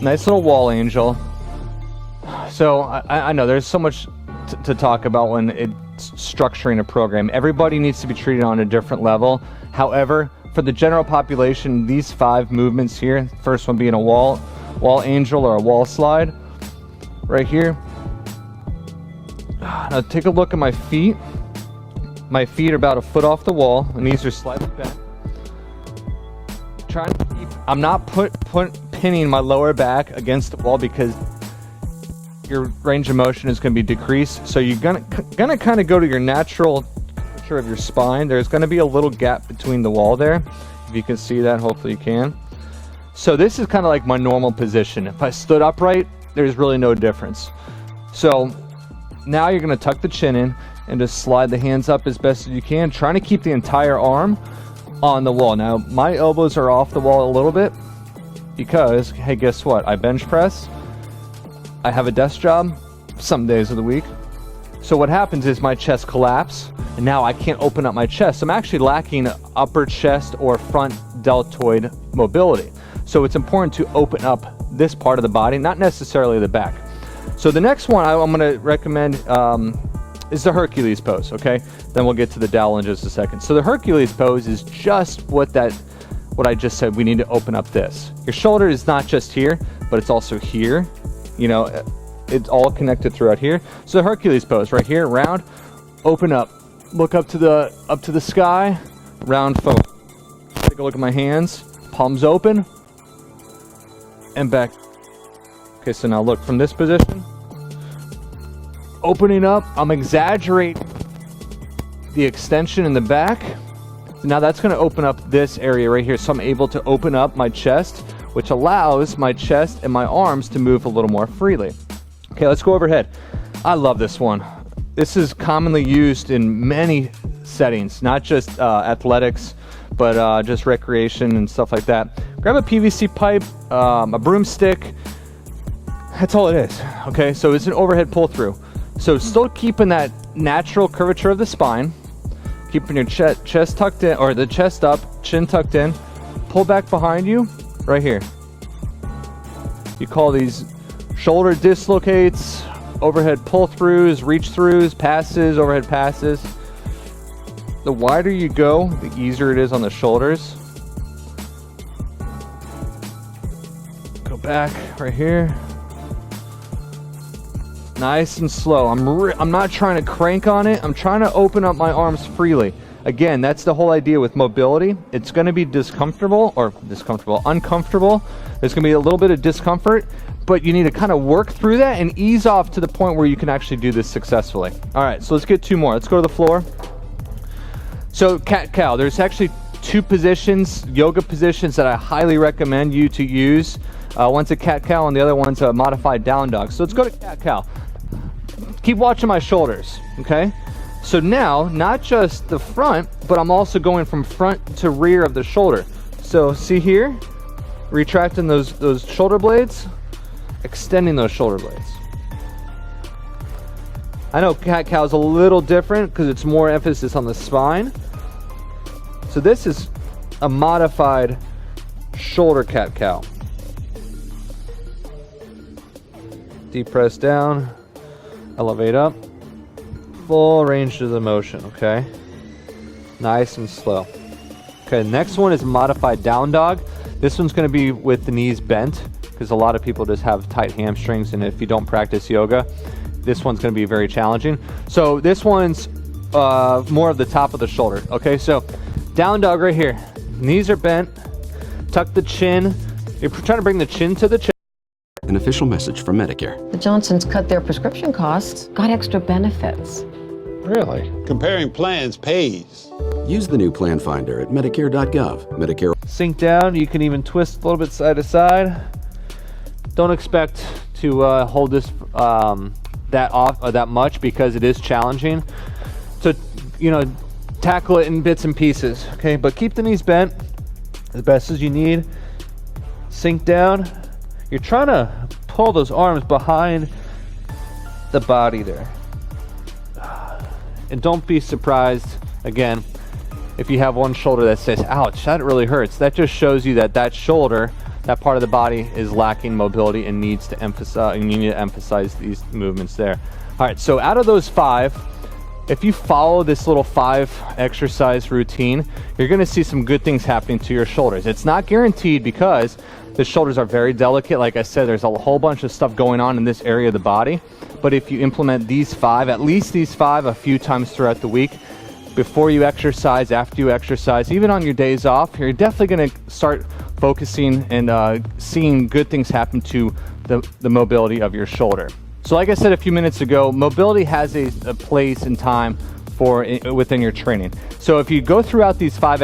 Nice little wall angel. So I know there's so much to talk about when it's structuring a program. Everybody needs to be treated on a different level. However, for the general population, these 5 movements here, first one being a wall angel or a wall slide, right here. Now take a look at my feet. My feet are about a foot off the wall, and these are slightly bent. Trying to keep, I'm not pinning my lower back against the wall because your range of motion is going to be decreased. So you're gonna kind of go to your natural curvature of your spine. There's going to be a little gap between the wall there. If you can see that, hopefully you can. So this is kind of like my normal position. If I stood upright, there's really no difference. So now you're going to tuck the chin in and just slide the hands up as best as you can, trying to keep the entire arm on the wall. Now my elbows are off the wall a little bit because, hey, guess what? I bench press. I have a desk job some days of the week. So what happens is my chest collapses, and now I can't open up my chest. I'm actually lacking upper chest or front deltoid mobility. So it's important to open up this part of the body, not necessarily the back. So the next one I'm going to recommend is the Hercules pose, okay? Then we'll get to the dowel in just a second. So the Hercules pose is just what I just said. We need to open up this. Your shoulder is not just here, but it's also here. You know, it's all connected throughout here. So the Hercules pose right here, round, open up, look up to the sky, round forward. Take a look at my hands, palms open, and back. Okay, so now look from this position, opening up. I'm exaggerating the extension in the back. Now that's going to open up this area right here. So I'm able to open up my chest, which allows my chest and my arms to move a little more freely. Okay, let's go overhead. I love this one. This is commonly used in many settings, not just athletics, but just recreation and stuff like that. Grab a PVC pipe, a broomstick. That's all it is. Okay, so it's an overhead pull through. So still keeping that natural curvature of the spine, keeping your chest tucked in, or the chest up, chin tucked in. Pull back behind you, right here. You call these shoulder dislocates, overhead pull throughs, reach throughs, passes, overhead passes. The wider you go, the easier it is on the shoulders. Go back right here. Nice and slow. I'm not trying to crank on it. I'm trying to open up my arms freely. Again, that's the whole idea with mobility. It's going to be uncomfortable. There's going to be a little bit of discomfort, but you need to kind of work through that and ease off to the point where you can actually do this successfully. All right, so let's get 2 more. Let's go to the floor. So cat-cow. There's actually 2 positions, yoga positions, that I highly recommend you to use. One's a cat-cow and the other one's a modified down dog. So let's go to cat-cow. Keep watching my shoulders, okay? So now, not just the front, but I'm also going from front to rear of the shoulder. So see here, retracting those shoulder blades, extending those shoulder blades. I know cat-cow is a little different because it's more emphasis on the spine. So this is a modified shoulder cat-cow. Deep press down, elevate up, full range of the motion, okay? Nice and slow. Okay, next one is modified down dog. This one's gonna be with the knees bent because a lot of people just have tight hamstrings, and if you don't practice yoga, this one's gonna be very challenging. So this one's more of the top of the shoulder, okay? So down dog right here. Knees are bent, tuck the chin. You're trying to bring the chin to the chest. An official message from Medicare. The Johnsons cut their prescription costs, got extra benefits. Really? Comparing plans pays. Use the new plan finder at Medicare.gov. Medicare. Sink down. You can even twist a little bit side to side. Don't expect to hold this that much because it is challenging. So, tackle it in bits and pieces, okay? But keep the knees bent as best as you need. Sink down. You're trying to pull those arms behind the body there. And don't be surprised, again, if you have one shoulder that says, ouch, that really hurts. That just shows you that shoulder, that part of the body is lacking mobility and needs to emphasize, and you need to emphasize these movements there. All right, so out of those 5, if you follow this little 5 exercise routine, you're gonna see some good things happening to your shoulders. It's not guaranteed because the shoulders are very delicate. Like I said, there's a whole bunch of stuff going on in this area of the body. But if you implement these 5, at least these 5, a few times throughout the week, before you exercise, after you exercise, even on your days off, you're definitely gonna start focusing and seeing good things happen to the mobility of your shoulder. So like I said a few minutes ago, mobility has a place and time for within your training. So if you go throughout these 5